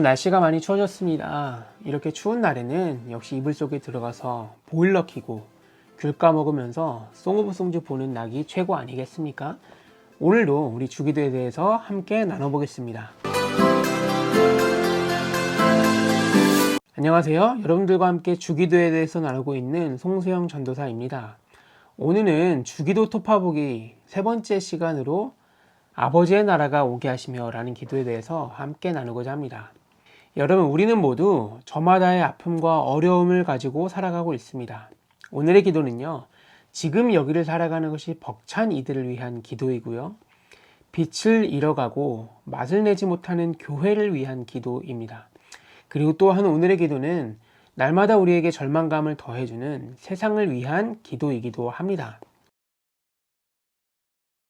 날씨가 많이 추워졌습니다. 이렇게 추운 날에는 역시 이불 속에 들어가서 보일러 켜고 귤 까먹으면서 송 오브 송주 보는 낙이 최고 아니겠습니까? 오늘도 우리 주기도에 대해서 함께 나눠보겠습니다. 안녕하세요. 여러분들과 함께 주기도에 대해서 나누고 있는 송수영 전도사입니다. 오늘은 주기도 토파보기 세 번째 시간으로 아버지의 나라가 오게 하시며 라는 기도에 대해서 함께 나누고자 합니다. 여러분, 우리는 모두 저마다의 아픔과 어려움을 가지고 살아가고 있습니다. 오늘의 기도는요, 지금 여기를 살아가는 것이 벅찬 이들을 위한 기도이고요, 빛을 잃어가고 맛을 내지 못하는 교회를 위한 기도입니다. 그리고 또한 오늘의 기도는 날마다 우리에게 절망감을 더해주는 세상을 위한 기도이기도 합니다.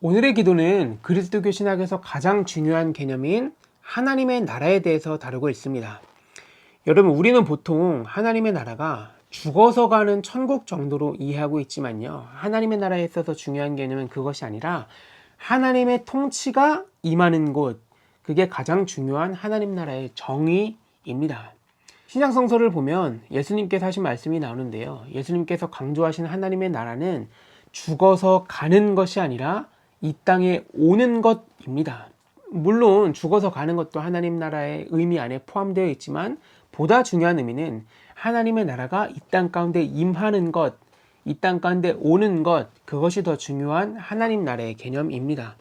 오늘의 기도는 그리스도교 신학에서 가장 중요한 개념인 하나님의 나라에 대해서 다루고 있습니다. 여러분, 우리는 보통 하나님의 나라가 죽어서 가는 천국 정도로 이해하고 있지만요, 하나님의 나라에 있어서 중요한 개념은 그것이 아니라 하나님의 통치가 임하는 곳, 그게 가장 중요한 하나님 나라의 정의입니다. 신약성서를 보면 예수님께서 하신 말씀이 나오는데요, 예수님께서 강조하신 하나님의 나라는 죽어서 가는 것이 아니라 이 땅에 오는 것입니다. 물론 죽어서 가는 것도 하나님 나라의 의미 안에 포함되어 있지만 보다 중요한 의미는 하나님의 나라가 이 땅 가운데 임하는 것, 이 땅 가운데 오는 것, 그것이 더 중요한 하나님 나라의 개념입니다.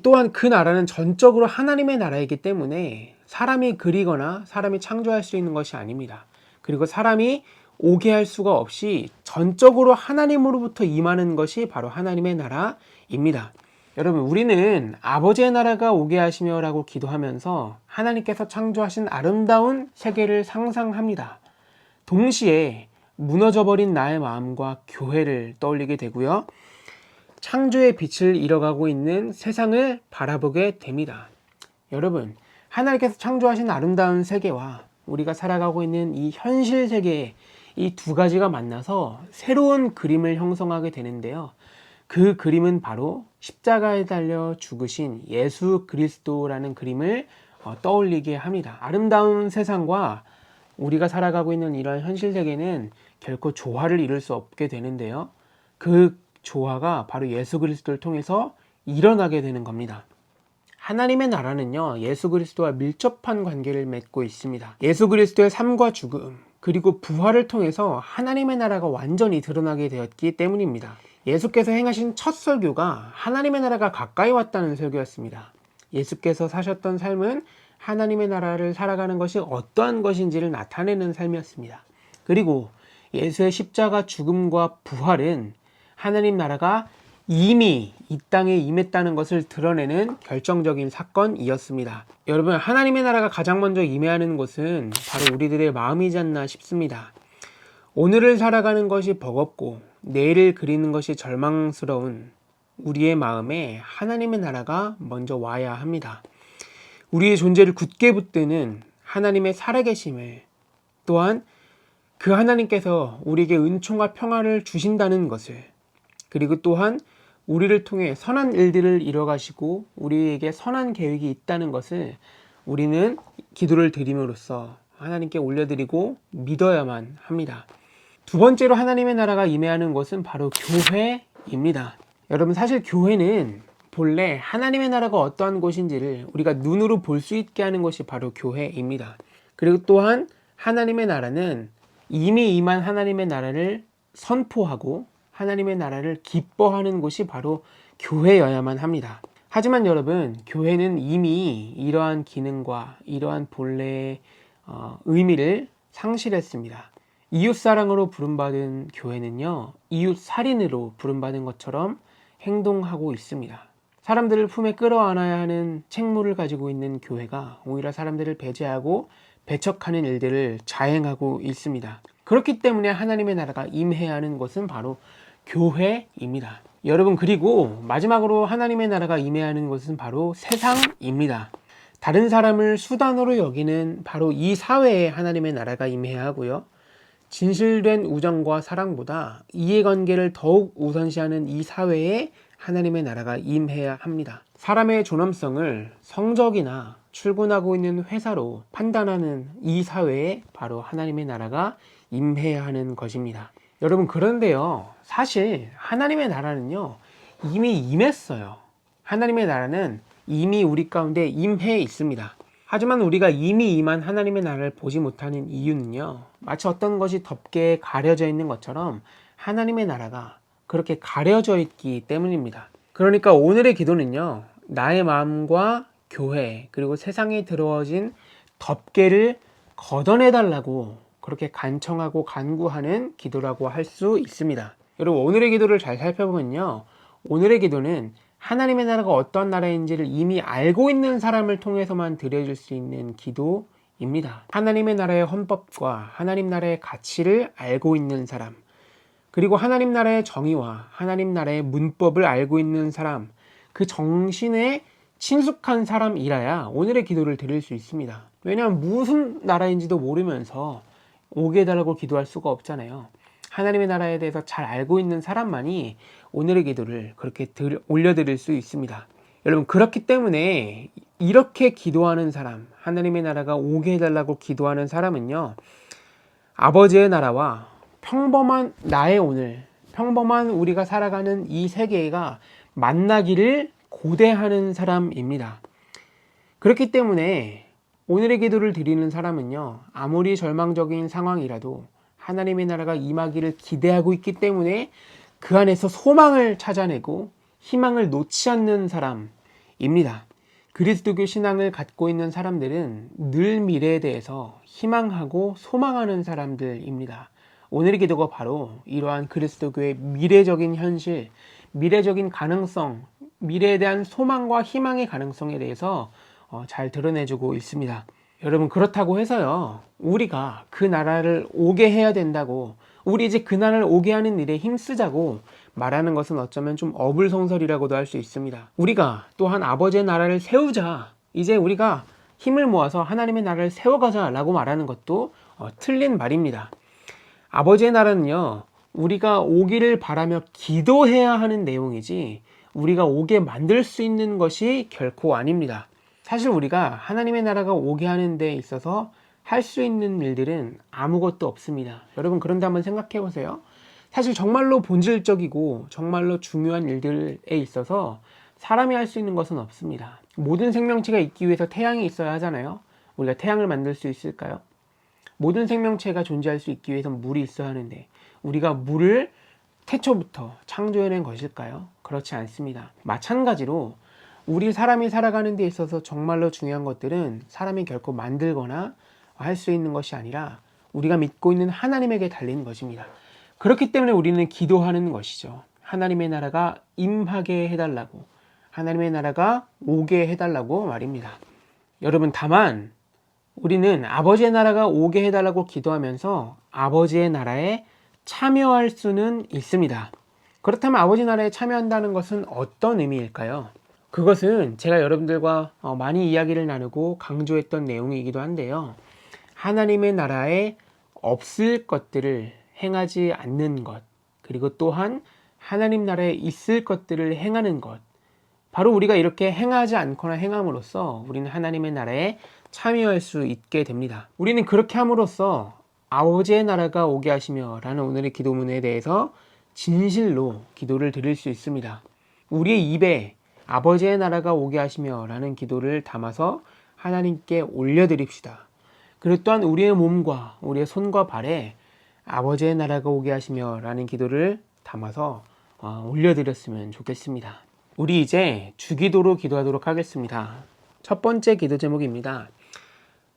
또한 그 나라는 전적으로 하나님의 나라이기 때문에 사람이 그리거나 사람이 창조할 수 있는 것이 아닙니다. 그리고 사람이 오게 할 수가 없이 전적으로 하나님으로부터 임하는 것이 바로 하나님의 나라입니다. 여러분, 우리는 아버지의 나라가 오게 하시며 라고 기도하면서 하나님께서 창조하신 아름다운 세계를 상상합니다. 동시에 무너져버린 나의 마음과 교회를 떠올리게 되고요, 창조의 빛을 잃어가고 있는 세상을 바라보게 됩니다. 여러분, 하나님께서 창조하신 아름다운 세계와 우리가 살아가고 있는 이 현실 세계에 이 두 가지가 만나서 새로운 그림을 형성하게 되는데요, 그 그림은 바로 십자가에 달려 죽으신 예수 그리스도라는 그림을 떠올리게 합니다. 아름다운 세상과 우리가 살아가고 있는 이러한 현실 세계는 결코 조화를 이룰 수 없게 되는데요, 그 조화가 바로 예수 그리스도를 통해서 일어나게 되는 겁니다. 하나님의 나라는요, 예수 그리스도와 밀접한 관계를 맺고 있습니다. 예수 그리스도의 삶과 죽음, 그리고 부활을 통해서 하나님의 나라가 완전히 드러나게 되었기 때문입니다. 예수께서 행하신 첫 설교가 하나님의 나라가 가까이 왔다는 설교였습니다. 예수께서 사셨던 삶은 하나님의 나라를 살아가는 것이 어떠한 것인지를 나타내는 삶이었습니다. 그리고 예수의 십자가 죽음과 부활은 하나님 나라가 이미 이 땅에 임했다는 것을 드러내는 결정적인 사건이었습니다. 여러분, 하나님의 나라가 가장 먼저 임해하는 곳은 바로 우리들의 마음이지 않나 싶습니다. 오늘을 살아가는 것이 버겁고 내일을 그리는 것이 절망스러운 우리의 마음에 하나님의 나라가 먼저 와야 합니다. 우리의 존재를 굳게 붙드는 하나님의 살아계심을, 또한 그 하나님께서 우리에게 은총과 평화를 주신다는 것을, 그리고 또한 우리를 통해 선한 일들을 이뤄가시고 우리에게 선한 계획이 있다는 것을 우리는 기도를 드림으로써 하나님께 올려드리고 믿어야만 합니다. 두 번째로 하나님의 나라가 임해하는 곳은 바로 교회입니다. 여러분, 사실 교회는 본래 하나님의 나라가 어떠한 곳인지를 우리가 눈으로 볼 수 있게 하는 것이 바로 교회입니다. 그리고 또한 하나님의 나라는 이미 임한 하나님의 나라를 선포하고 하나님의 나라를 기뻐하는 곳이 바로 교회여야만 합니다. 하지만 여러분, 교회는 이미 이러한 기능과 이러한 본래의 의미를 상실했습니다. 이웃사랑으로 부름받은 교회는요, 이웃살인으로 부름받은 것처럼 행동하고 있습니다. 사람들을 품에 끌어안아야 하는 책무를 가지고 있는 교회가 오히려 사람들을 배제하고 배척하는 일들을 자행하고 있습니다. 그렇기 때문에 하나님의 나라가 임해야 하는 것은 바로 교회입니다. 여러분, 그리고 마지막으로 하나님의 나라가 임해야 하는 것은 바로 세상입니다. 다른 사람을 수단으로 여기는 바로 이 사회에 하나님의 나라가 임해야 하고요, 진실된 우정과 사랑보다 이해관계를 더욱 우선시하는 이 사회에 하나님의 나라가 임해야 합니다. 사람의 존엄성을 성적이나 출근하고 있는 회사로 판단하는 이 사회에 바로 하나님의 나라가 임해야 하는 것입니다. 여러분, 그런데요, 사실 하나님의 나라는요 이미 임했어요. 하나님의 나라는 이미 우리 가운데 임해 있습니다. 하지만 우리가 이미 임한 하나님의 나라를 보지 못하는 이유는요, 마치 어떤 것이 덮개 가려져 있는 것처럼 하나님의 나라가 그렇게 가려져 있기 때문입니다. 그러니까 오늘의 기도는요, 나의 마음과 교회 그리고 세상에 들어진 덮개를 걷어내달라고 그렇게 간청하고 간구하는 기도라고 할 수 있습니다. 여러분, 오늘의 기도를 잘 살펴보면요, 오늘의 기도는 하나님의 나라가 어떤 나라인지를 이미 알고 있는 사람을 통해서만 드려질 수 있는 기도입니다. 하나님의 나라의 헌법과 하나님 나라의 가치를 알고 있는 사람, 그리고 하나님 나라의 정의와 하나님 나라의 문법을 알고 있는 사람, 그 정신에 친숙한 사람이라야 오늘의 기도를 드릴 수 있습니다. 왜냐하면 무슨 나라인지도 모르면서 오게 해달라고 기도할 수가 없잖아요. 하나님의 나라에 대해서 잘 알고 있는 사람만이 오늘의 기도를 그렇게 올려드릴 수 있습니다. 여러분, 그렇기 때문에 이렇게 기도하는 사람, 하나님의 나라가 오게 해달라고 기도하는 사람은요, 아버지의 나라와 평범한 나의 오늘, 평범한 우리가 살아가는 이 세계가 만나기를 고대하는 사람입니다. 그렇기 때문에 오늘의 기도를 드리는 사람은요, 아무리 절망적인 상황이라도 하나님의 나라가 임하기를 기대하고 있기 때문에 그 안에서 소망을 찾아내고 희망을 놓지 않는 사람입니다. 그리스도교 신앙을 갖고 있는 사람들은 늘 미래에 대해서 희망하고 소망하는 사람들입니다. 오늘의 기도가 바로 이러한 그리스도교의 미래적인 현실, 미래적인 가능성, 미래에 대한 소망과 희망의 가능성에 대해서 잘 드러내주고 있습니다. 여러분, 그렇다고 해서요, 우리가 그 나라를 오게 해야 된다고, 우리 이제 그 나라를 오게 하는 일에 힘쓰자고 말하는 것은 어쩌면 좀 어불성설이라고도 할 수 있습니다. 우리가 또한 아버지의 나라를 세우자, 이제 우리가 힘을 모아서 하나님의 나라를 세워가자 라고 말하는 것도 틀린 말입니다. 아버지의 나라는요, 우리가 오기를 바라며 기도해야 하는 내용이지 우리가 오게 만들 수 있는 것이 결코 아닙니다. 사실 우리가 하나님의 나라가 오게 하는 데 있어서 할 수 있는 일들은 아무것도 없습니다. 여러분, 그런데 한번 생각해 보세요. 사실 정말로 본질적이고 정말로 중요한 일들에 있어서 사람이 할 수 있는 것은 없습니다. 모든 생명체가 있기 위해서 태양이 있어야 하잖아요. 우리가 태양을 만들 수 있을까요? 모든 생명체가 존재할 수 있기 위해서 물이 있어야 하는데 우리가 물을 태초부터 창조해낸 것일까요? 그렇지 않습니다. 마찬가지로 우리 사람이 살아가는 데 있어서 정말로 중요한 것들은 사람이 결코 만들거나 할 수 있는 것이 아니라 우리가 믿고 있는 하나님에게 달린 것입니다. 그렇기 때문에 우리는 기도하는 것이죠. 하나님의 나라가 임하게 해달라고, 하나님의 나라가 오게 해달라고 말입니다. 여러분, 다만 우리는 아버지의 나라가 오게 해달라고 기도하면서 아버지의 나라에 참여할 수는 있습니다. 그렇다면 아버지 나라에 참여한다는 것은 어떤 의미일까요? 그것은 제가 여러분들과 많이 이야기를 나누고 강조했던 내용이기도 한데요, 하나님의 나라에 없을 것들을 행하지 않는 것, 그리고 또한 하나님 나라에 있을 것들을 행하는 것, 바로 우리가 이렇게 행하지 않거나 행함으로써 우리는 하나님의 나라에 참여할 수 있게 됩니다. 우리는 그렇게 함으로써 아버지의 나라가 오게 하시며 라는 오늘의 기도문에 대해서 진실로 기도를 드릴 수 있습니다. 우리의 입에 아버지의 나라가 오게 하시며 라는 기도를 담아서 하나님께 올려드립시다. 그리고 또한 우리의 몸과 우리의 손과 발에 아버지의 나라가 오게 하시며 라는 기도를 담아서 올려드렸으면 좋겠습니다. 우리 이제 주기도로 기도하도록 하겠습니다. 첫 번째 기도 제목입니다.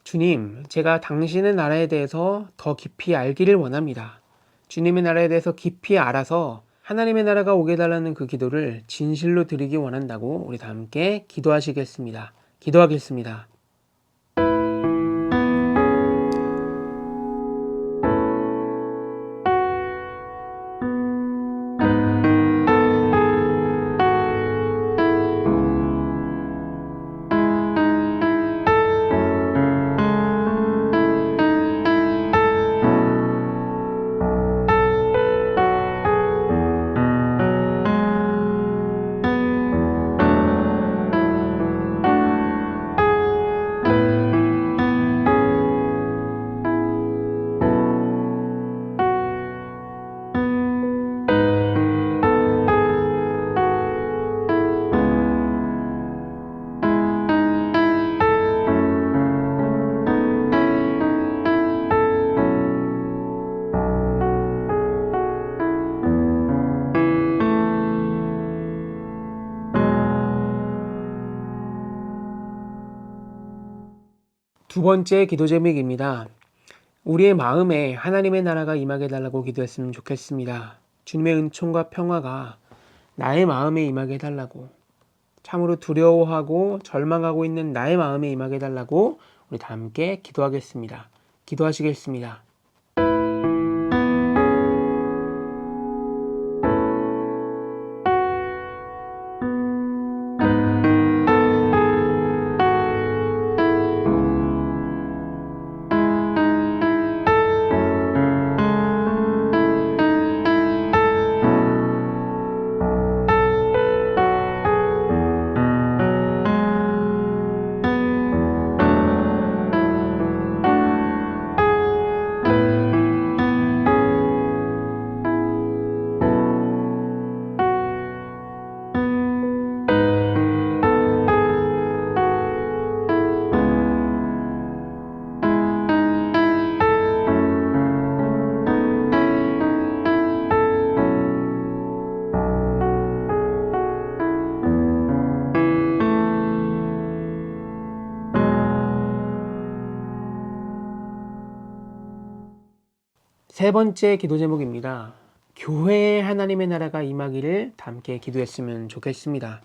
주님, 제가 당신의 나라에 대해서 더 깊이 알기를 원합니다. 주님의 나라에 대해서 깊이 알아서 하나님의 나라가 오게 해달라는 그 기도를 진실로 드리기 원한다고 우리 다 함께 기도하시겠습니다. 기도하겠습니다. 두 번째 기도 제목입니다. 우리의 마음에 하나님의 나라가 임하게 해달라고 기도했으면 좋겠습니다. 주님의 은총과 평화가 나의 마음에 임하게 해달라고, 참으로 두려워하고 절망하고 있는 나의 마음에 임하게 해달라고 우리 다 함께 기도하겠습니다. 기도하시겠습니다. 세 번째 기도 제목입니다. 교회에 하나님의 나라가 임하기를 다 함께 기도했으면 좋겠습니다.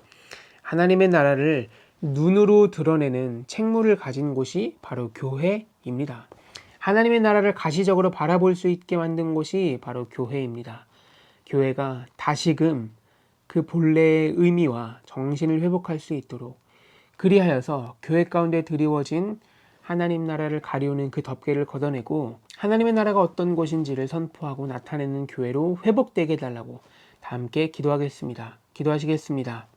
하나님의 나라를 눈으로 드러내는 책무를 가진 곳이 바로 교회입니다. 하나님의 나라를 가시적으로 바라볼 수 있게 만든 곳이 바로 교회입니다. 교회가 다시금 그 본래의 의미와 정신을 회복할 수 있도록, 그리하여서 교회 가운데 드리워진 하나님 나라를 가리우는 그 덮개를 걷어내고 하나님의 나라가 어떤 곳인지를 선포하고 나타내는 교회로 회복되게 해달라고 다 함께 기도하겠습니다. 기도하시겠습니다.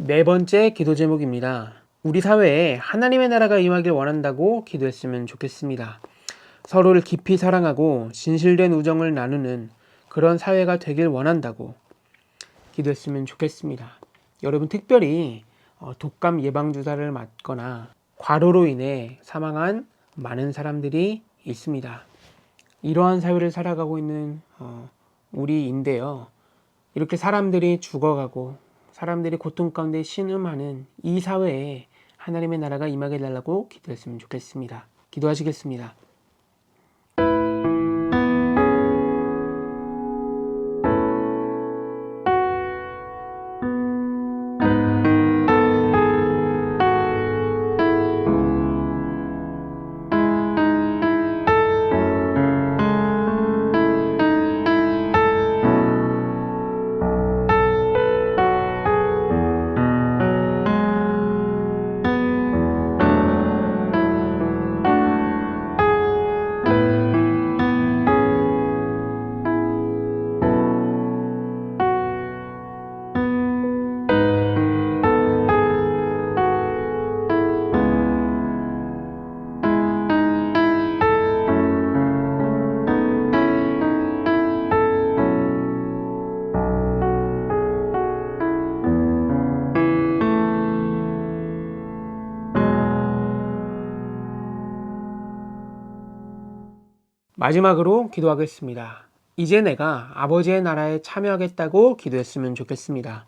네 번째 기도 제목입니다. 우리 사회에 하나님의 나라가 임하길 원한다고 기도했으면 좋겠습니다. 서로를 깊이 사랑하고 진실된 우정을 나누는 그런 사회가 되길 원한다고 기도했으면 좋겠습니다. 여러분, 특별히 독감 예방주사를 맞거나 과로로 인해 사망한 많은 사람들이 있습니다. 이러한 사회를 살아가고 있는 우리인데요. 이렇게 사람들이 죽어가고 사람들이 고통 가운데 신음하는 이 사회에 하나님의 나라가 임하게 해달라고 기도했으면 좋겠습니다. 기도하시겠습니다. 마지막으로 기도하겠습니다. 이제 내가 아버지의 나라에 참여하겠다고 기도했으면 좋겠습니다.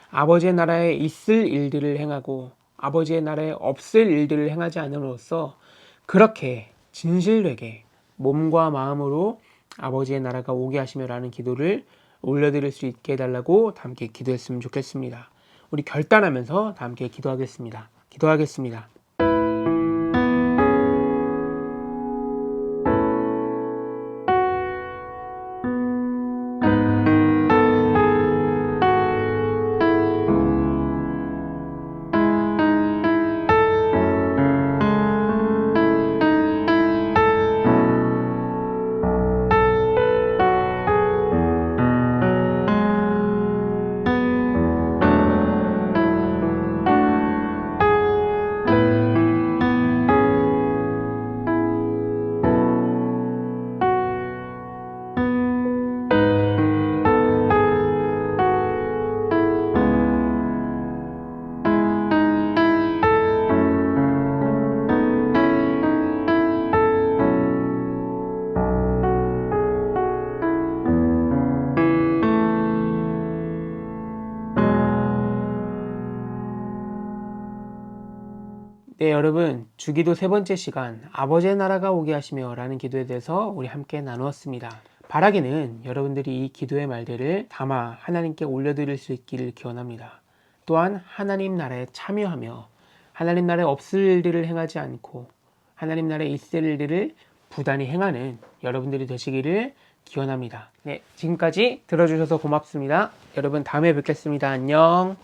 아버지의 나라에 있을 일들을 행하고 아버지의 나라에 없을 일들을 행하지 않음으로써 그렇게 진실되게 몸과 마음으로 아버지의 나라가 오게 하시며라는 기도를 올려드릴 수 있게 해달라고 다 함께 기도했으면 좋겠습니다. 우리 결단하면서 다 함께 기도하겠습니다. 기도하겠습니다. 네, 여러분, 주기도 세 번째 시간, 아버지의 나라가 오게 하시며 라는 기도에 대해서 우리 함께 나누었습니다. 바라기는 여러분들이 이 기도의 말들을 담아 하나님께 올려드릴 수 있기를 기원합니다. 또한 하나님 나라에 참여하며 하나님 나라에 없을 일들을 행하지 않고 하나님 나라에 있을 일들을 부단히 행하는 여러분들이 되시기를 기원합니다. 네, 지금까지 들어주셔서 고맙습니다. 여러분, 다음에 뵙겠습니다. 안녕.